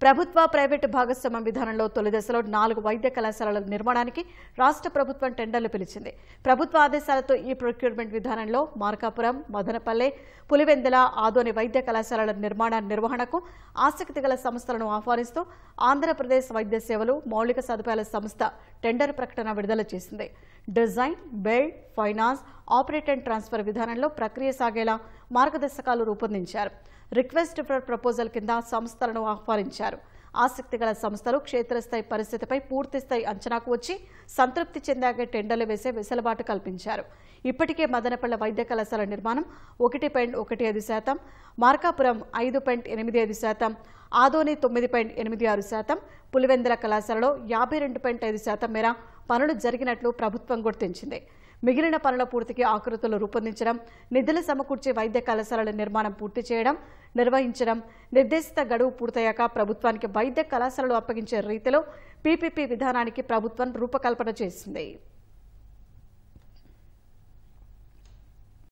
ప్రభుత్వ ప్రైవేటు భాగస్వామ్య విధానంలో తొలి దశలో 4 వైద్య కళాశాలల నిర్మాణానికి రాష్ట్ర ప్రభుత్వం టెండర్లు పిలిచింది. ప్రభుత్వ ఆదేశాలతో ఈ ప్రొక్యూర్మెంట్ విధానంలో మార్కాపురం, మదనపల్లె, పులివెందుల, ఆదోని వైద్య కళాశాలల నిర్వహణకు ఆసక్తి గల సంస్థలను ఆహ్వానిస్తూ ఆంధ్రప్రదేశ్ వైద్య సేవలు మౌలిక సదుపాయాల సంస్థ టెండర్ ప్రకటన విడుదల చేసింది. Design, build, finance, operate and transfer విధానంలో ప్రక్రియ సాగేలా మార్గదర్శకాలు రూపొందించారు. రిక్వెస్ట్ ఫర్ ప్రపోజల్ కింద సంస్థలను ఆహ్వానించారు. ఆసక్తి గల సంస్థలు క్షేత్రస్థాయి పరిస్థితిపై పూర్తిస్థాయి అంచనాకు వచ్చి సంతృప్తి చెందాకే టెండర్లు వేసే వెసులుబాటు కల్పించారు. ఇప్పటికే మదనపల్లె వైద్య కళాశాల నిర్మాణం 1.15%, మార్కాపురం 5.85%, ఆదోని 9.86%, పులివెందుల కళాశాలలో 52.5% మేర పనులు జరిగినట్లు ప్రభుత్వం గుర్తించింది. మిగిలిన పనుల పూర్తికి ఆకృతులు రూపొందించడం, నిధులు సమకూర్చి వైద్య కళాశాలల నిర్మాణం పూర్తి చేయడం, నిర్వహించడం, నిర్దేశిత గడువు పూర్తయ్యాక ప్రభుత్వానికి వైద్య కళాశాలలు అప్పగించే రీతిలో పీపీపీ విధానానికి ప్రభుత్వం రూపకల్పన చేసింది.